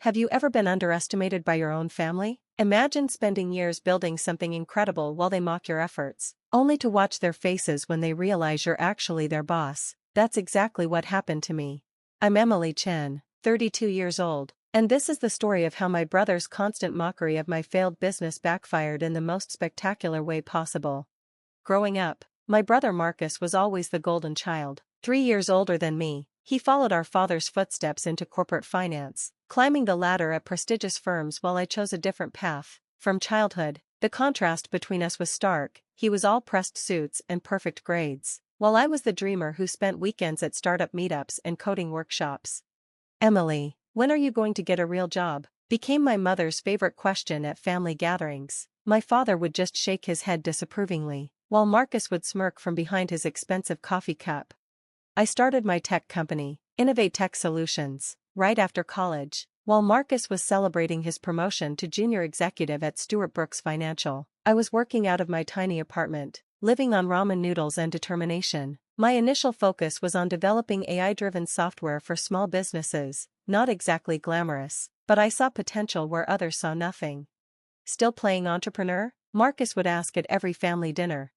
Have you ever been underestimated by your own family? Imagine spending years building something incredible while they mock your efforts, only to watch their faces when they realize you're actually their boss. That's exactly what happened to me. I'm Emily Chen, 32 years old, and this is the story of how my brother's constant mockery of my failed business backfired in the most spectacular way possible. Growing up, my brother Marcus was always the golden child. 3 years older than me, he followed our father's footsteps into corporate finance, climbing the ladder at prestigious firms while I chose a different path. From childhood, the contrast between us was stark. He was all pressed suits and perfect grades, while I was the dreamer who spent weekends at startup meetups and coding workshops. "Emily, when are you going to get a real job?" became my mother's favorite question at family gatherings. My father would just shake his head disapprovingly, while Marcus would smirk from behind his expensive coffee cup. I started my tech company, Innovate Tech Solutions, right after college, while Marcus was celebrating his promotion to junior executive at Stewart Brooks Financial. I was working out of my tiny apartment, living on ramen noodles and determination. My initial focus was on developing AI-driven software for small businesses, not exactly glamorous, but I saw potential where others saw nothing. "Still playing entrepreneur?" Marcus would ask at every family dinner.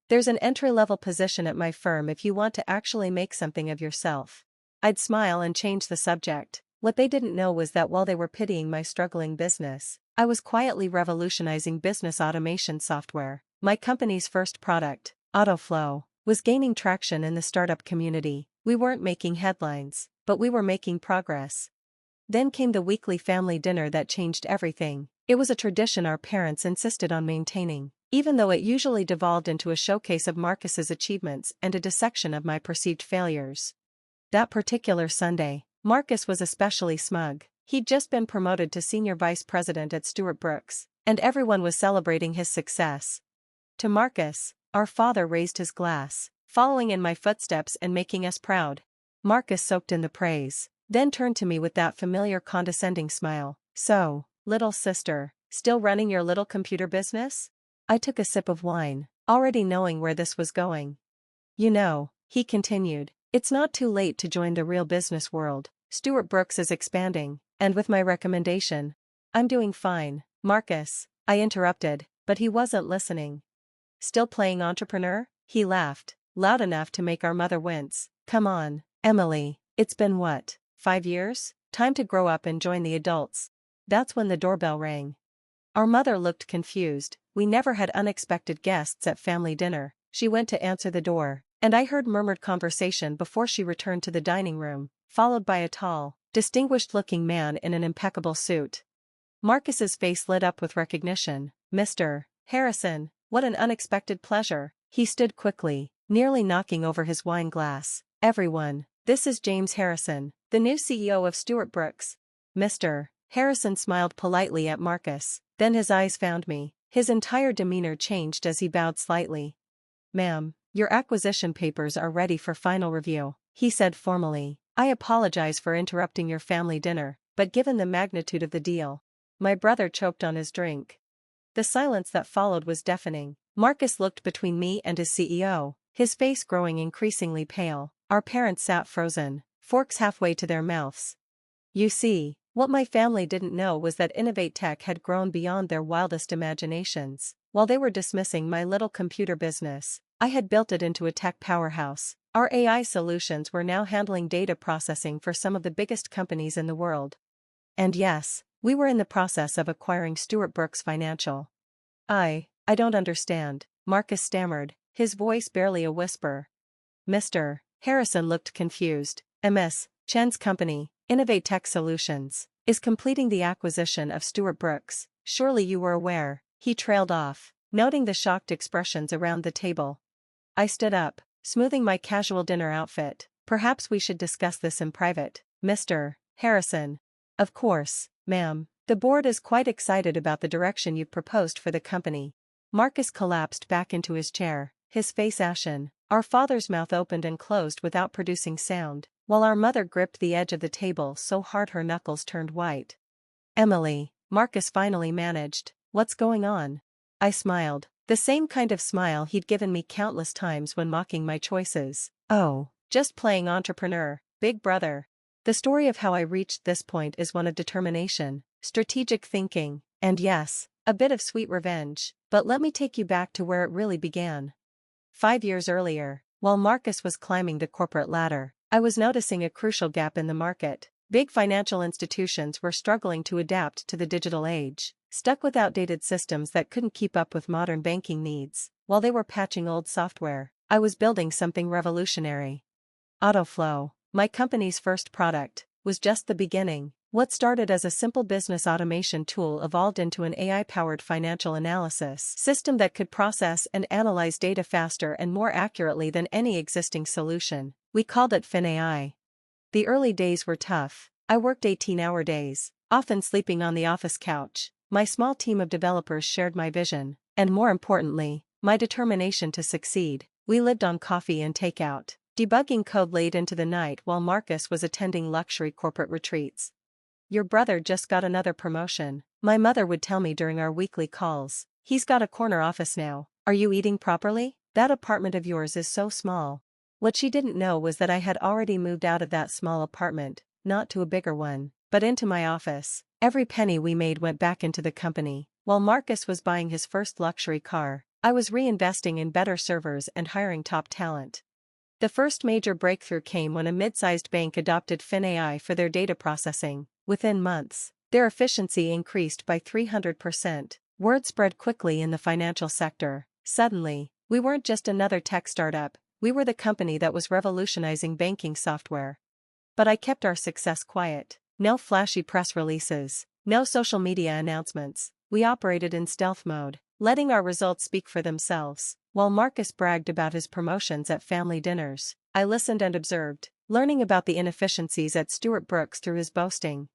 There's an entry-level position at my firm if you want to actually make something of yourself." I'd smile and change the subject. What they didn't know was that while they were pitying my struggling business, I was quietly revolutionizing business automation software. My company's first product, AutoFlow, was gaining traction in the startup community. We weren't making headlines, but we were making progress. Then came the weekly family dinner that changed everything. It was a tradition our parents insisted on maintaining, even though it usually devolved into a showcase of Marcus's achievements and a dissection of my perceived failures. That particular Sunday, Marcus was especially smug. He'd just been promoted to senior vice president at Stewart Brooks, and everyone was celebrating his success. To Marcus, our father raised his glass, following in my footsteps and making us proud. Marcus soaked in the praise, then turned to me with that familiar condescending smile. "So, little sister, still running your little computer business?" I took a sip of wine, already knowing where this was going. He continued, "It's not too late to join the real business world. Stewart Brooks is expanding, and with my recommendation." "I'm doing fine, Marcus," I interrupted, but he wasn't listening. "Still playing entrepreneur?" He laughed, loud enough to make our mother wince. "Come on, Emily, it's been what, 5 years? Time to grow up and join the adults." That's when the doorbell rang. Our mother looked confused. We never had unexpected guests at family dinner. She went to answer the door, and I heard murmured conversation before she returned to the dining room, followed by a tall, distinguished-looking man in an impeccable suit. Marcus's face lit up with recognition. "Mr. Harrison, what an unexpected pleasure." He stood quickly, nearly knocking over his wine glass. "Everyone, this is James Harrison, the new CEO of Stewart Brooks." Mr. Harrison smiled politely at Marcus, then his eyes found me. His entire demeanor changed as he bowed slightly. "Ma'am, your acquisition papers are ready for final review," he said formally. "I apologize for interrupting your family dinner, but given the magnitude of the deal..." My brother choked on his drink. The silence that followed was deafening. Marcus looked between me and his CEO, his face growing increasingly pale. Our parents sat frozen, forks halfway to their mouths. You see, what my family didn't know was that Innovate Tech had grown beyond their wildest imaginations. While they were dismissing my little computer business, I had built it into a tech powerhouse. Our AI solutions were now handling data processing for some of the biggest companies in the world. And yes, we were in the process of acquiring Stewart Brooks Financial. I don't understand," Marcus stammered, his voice barely a whisper. Mr. Harrison looked confused. "Ms. Chen's company, Innovate Tech Solutions, is completing the acquisition of Stewart Brooks. Surely you were aware." He trailed off, noting the shocked expressions around the table. I stood up, smoothing my casual dinner outfit. "Perhaps we should discuss this in private, Mr. Harrison." "Of course, ma'am. The board is quite excited about the direction you've proposed for the company." Marcus collapsed back into his chair, his face ashen. Our father's mouth opened and closed without producing sound, while our mother gripped the edge of the table so hard her knuckles turned white. "Emily," Marcus finally managed, "what's going on?" I smiled, the same kind of smile he'd given me countless times when mocking my choices. "Oh, just playing entrepreneur, big brother." The story of how I reached this point is one of determination, strategic thinking, and yes, a bit of sweet revenge, but let me take you back to where it really began. 5 years earlier, while Marcus was climbing the corporate ladder, I was noticing a crucial gap in the market. Big financial institutions were struggling to adapt to the digital age, stuck with outdated systems that couldn't keep up with modern banking needs. While they were patching old software, I was building something revolutionary. AutoFlow, my company's first product, was just the beginning. What started as a simple business automation tool evolved into an AI-powered financial analysis system that could process and analyze data faster and more accurately than any existing solution. We called it FinAI. The early days were tough. I worked 18-hour days, often sleeping on the office couch. My small team of developers shared my vision, and more importantly, my determination to succeed. We lived on coffee and takeout, debugging code late into the night while Marcus was attending luxury corporate retreats. "Your brother just got another promotion," my mother would tell me during our weekly calls. "He's got a corner office now. Are you eating properly? That apartment of yours is so small." What she didn't know was that I had already moved out of that small apartment, not to a bigger one, but into my office. Every penny we made went back into the company. While Marcus was buying his first luxury car, I was reinvesting in better servers and hiring top talent. The first major breakthrough came when a mid-sized bank adopted FinAI for their data processing. Within months, their efficiency increased by 300%. Word spread quickly in the financial sector. Suddenly, we weren't just another tech startup, we were the company that was revolutionizing banking software. But I kept our success quiet. No flashy press releases, no social media announcements. We operated in stealth mode, letting our results speak for themselves. While Marcus bragged about his promotions at family dinners, I listened and observed, learning about the inefficiencies at Stuart Brooks through his boasting.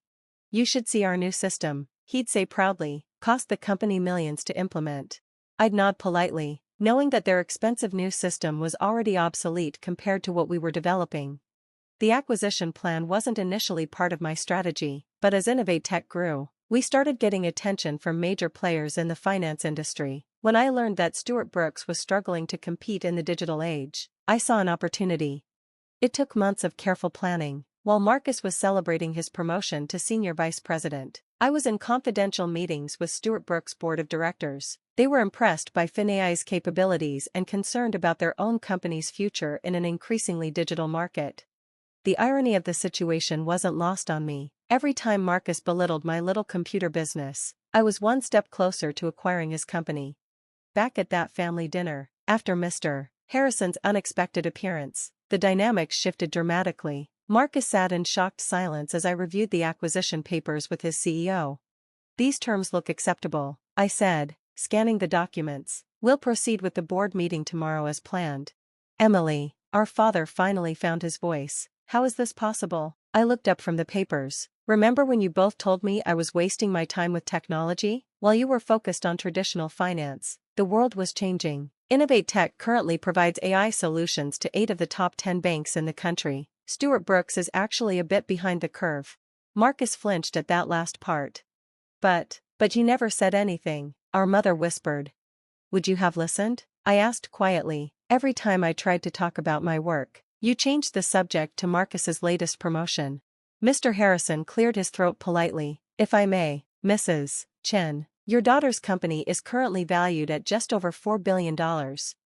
"You should see our new system," he'd say proudly, "cost the company millions to implement." I'd nod politely, knowing that their expensive new system was already obsolete compared to what we were developing. The acquisition plan wasn't initially part of my strategy, but as Innovate Tech grew, we started getting attention from major players in the finance industry. When I learned that Stuart Brooks was struggling to compete in the digital age, I saw an opportunity. It took months of careful planning. While Marcus was celebrating his promotion to senior vice president, I was in confidential meetings with Stuart Brooks' board of directors. They were impressed by FinAI's capabilities and concerned about their own company's future in an increasingly digital market. The irony of the situation wasn't lost on me. Every time Marcus belittled my little computer business, I was one step closer to acquiring his company. Back at that family dinner, after Mr. Harrison's unexpected appearance, the dynamics shifted dramatically. Marcus sat in shocked silence as I reviewed the acquisition papers with his CEO. "These terms look acceptable," I said, scanning the documents. "We'll proceed with the board meeting tomorrow as planned." "Emily," our father finally found his voice, "how is this possible?" I looked up from the papers. "Remember when you both told me I was wasting my time with technology? While you were focused on traditional finance, the world was changing. Innovate Tech currently provides AI solutions to 8 of the top 10 banks in the country. Stuart Brooks is actually a bit behind the curve." Marcus flinched at that last part. But you never said anything," our mother whispered. "Would you have listened?" I asked quietly. "Every time I tried to talk about my work, you changed the subject to Marcus's latest promotion." Mr. Harrison cleared his throat politely. "If I may, Mrs. Chen, your daughter's company is currently valued at just over $4 billion.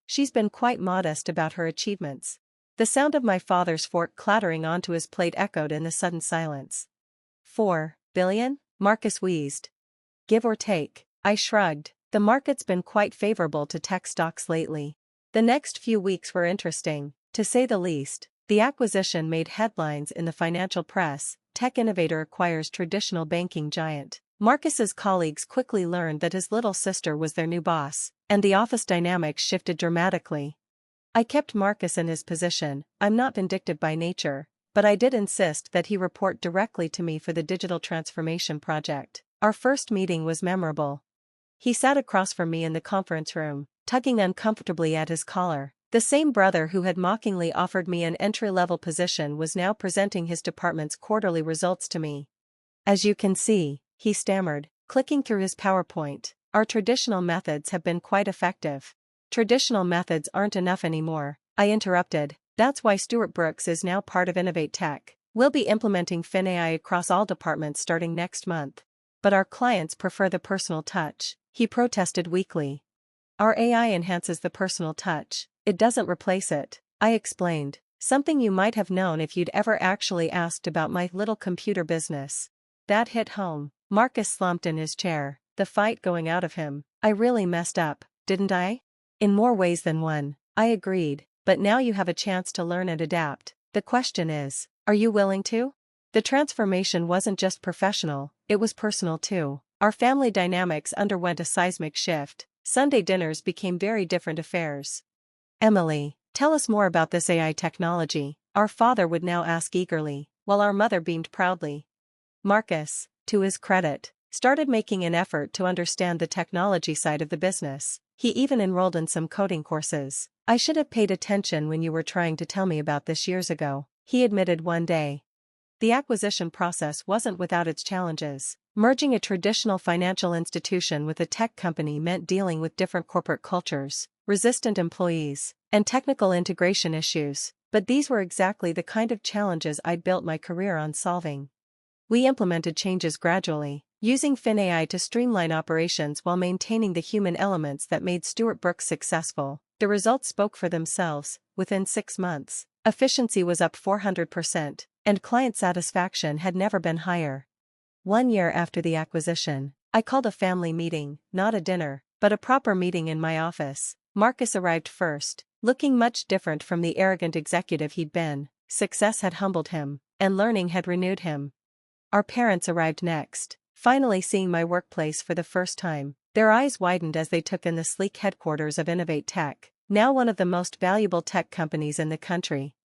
She's been quite modest about her achievements." The sound of my father's fork clattering onto his plate echoed in the sudden silence. "4 billion? Marcus wheezed. "Give or take." I shrugged. The market's been quite favorable to tech stocks lately. The next few weeks were interesting, to say the least. The acquisition made headlines in the financial press. Tech innovator acquires traditional banking giant. Marcus's colleagues quickly learned that his little sister was their new boss, and the office dynamics shifted dramatically. I kept Marcus in his position. I'm not vindictive by nature, but I did insist that he report directly to me for the digital transformation project. Our first meeting was memorable. He sat across from me in the conference room, tugging uncomfortably at his collar. The same brother who had mockingly offered me an entry-level position was now presenting his department's quarterly results to me. "As you can see," he stammered, clicking through his PowerPoint, "our traditional methods have been quite effective." "Traditional methods aren't enough anymore," I interrupted. "That's why Stuart Brooks is now part of Innovate Tech. We'll be implementing FinAI across all departments starting next month. But our clients prefer the personal touch, he protested weakly. Our AI enhances the personal touch, it doesn't replace it, I explained. Something you might have known if you'd ever actually asked about my little computer business. That hit home. Marcus slumped in his chair, the fight going out of him. I really messed up, didn't I? In more ways than one, I agreed, but now you have a chance to learn and adapt. The question is, are you willing to? The transformation wasn't just professional, it was personal too. Our family dynamics underwent a seismic shift. Sunday dinners became very different affairs. Emily, tell us more about this AI technology, our father would now ask eagerly, while our mother beamed proudly. Marcus, to his credit, started making an effort to understand the technology side of the business. He even enrolled in some coding courses. I should have paid attention when you were trying to tell me about this years ago, he admitted one day. The acquisition process wasn't without its challenges. Merging a traditional financial institution with a tech company meant dealing with different corporate cultures, resistant employees, and technical integration issues, but these were exactly the kind of challenges I'd built my career on solving. We implemented changes gradually, using FinAI to streamline operations while maintaining the human elements that made Stewart Brooks successful. The results spoke for themselves. Within 6 months, efficiency was up 400%, and client satisfaction had never been higher. 1 year after the acquisition, I called a family meeting, not a dinner, but a proper meeting in my office. Marcus arrived first, looking much different from the arrogant executive he'd been. Success had humbled him, and learning had renewed him. Our parents arrived next, finally seeing my workplace for the first time. Their eyes widened as they took in the sleek headquarters of Innovate Tech, now one of the most valuable tech companies in the country.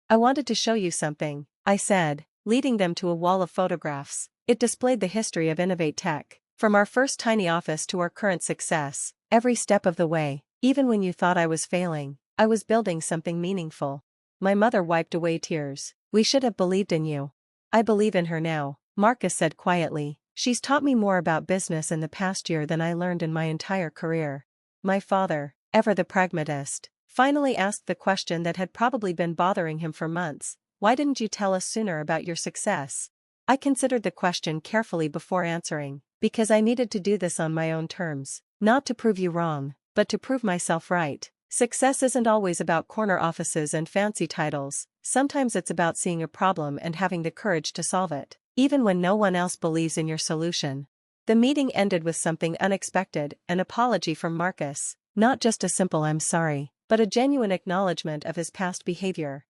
I wanted to show you something, I said, leading them to a wall of photographs. It displayed the history of Innovate Tech, from our first tiny office to our current success. Every step of the way, even when you thought I was failing, I was building something meaningful. My mother wiped away tears. We should have believed in you. I believe in her now, Marcus said quietly. She's taught me more about business in the past year than I learned in my entire career. My father, ever the pragmatist, finally asked the question that had probably been bothering him for months. Why didn't you tell us sooner about your success? I considered the question carefully before answering, because I needed to do this on my own terms, not to prove you wrong, but to prove myself right. Success isn't always about corner offices and fancy titles, sometimes it's about seeing a problem and having the courage to solve it, even when no one else believes in your solution. The meeting ended with something unexpected, an apology from Marcus, not just a simple "I'm sorry," but a genuine acknowledgement of his past behavior.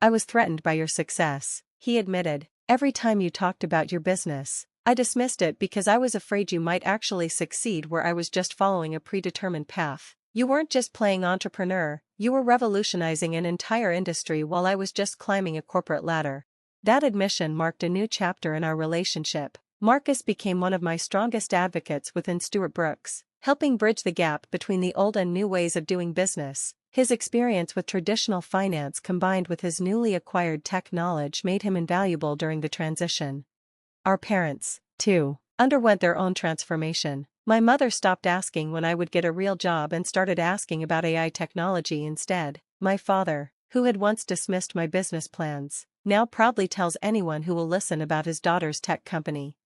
I was threatened by your success, he admitted. Every time you talked about your business, I dismissed it because I was afraid you might actually succeed where I was just following a predetermined path. You weren't just playing entrepreneur, you were revolutionizing an entire industry while I was just climbing a corporate ladder. That admission marked a new chapter in our relationship. Marcus became one of my strongest advocates within Stewart Brooks, helping bridge the gap between the old and new ways of doing business. His experience with traditional finance combined with his newly acquired tech knowledge made him invaluable during the transition. Our parents, too, underwent their own transformation. My mother stopped asking when I would get a real job and started asking about AI technology instead. My father, who had once dismissed my business plans, now proudly tells anyone who will listen about his daughter's tech company.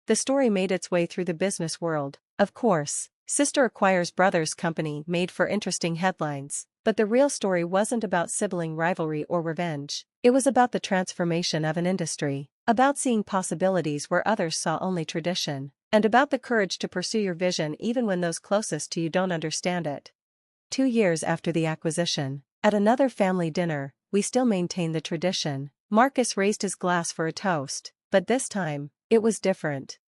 The story made its way through the business world. Of course, sister acquires brother's company made for interesting headlines, but the real story wasn't about sibling rivalry or revenge. It was about the transformation of an industry, about seeing possibilities where others saw only tradition, and about the courage to pursue your vision even when those closest to you don't understand it. 2 years after the acquisition, at another family dinner, we still maintained the tradition. Marcus raised his glass for a toast, but this time, it was different.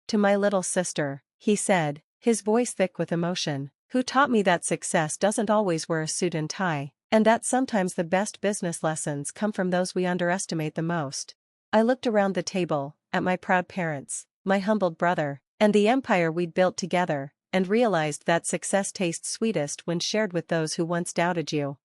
To my little sister, he said, his voice thick with emotion, who taught me that success doesn't always wear a suit and tie, and that sometimes the best business lessons come from those we underestimate the most. I looked around the table, at my proud parents, my humbled brother, and the empire we'd built together, and realized that success tastes sweetest when shared with those who once doubted you.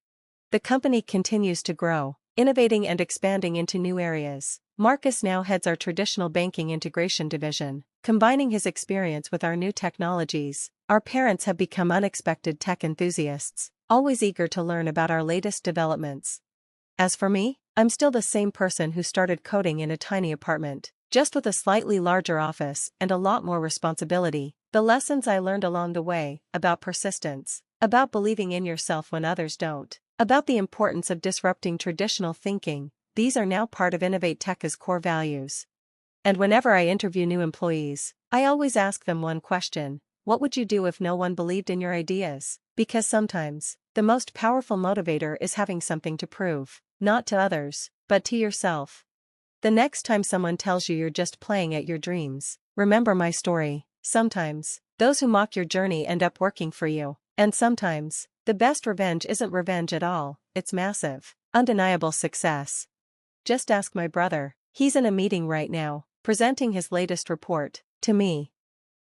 The company continues to grow, innovating and expanding into new areas. Marcus now heads our traditional banking integration division, combining his experience with our new technologies. Our parents have become unexpected tech enthusiasts, always eager to learn about our latest developments. As for me, I'm still the same person who started coding in a tiny apartment, just with a slightly larger office and a lot more responsibility. The lessons I learned along the way, about persistence, about believing in yourself when others don't, about the importance of disrupting traditional thinking, these are now part of Innovate Tech's core values. And whenever I interview new employees, I always ask them one question: what would you do if no one believed in your ideas? Because sometimes, the most powerful motivator is having something to prove, not to others, but to yourself. The next time someone tells you you're just playing at your dreams, remember my story. Sometimes, those who mock your journey end up working for you. And sometimes, the best revenge isn't revenge at all, it's massive, undeniable success. Just ask my brother. He's in a meeting right now, presenting his latest report to me.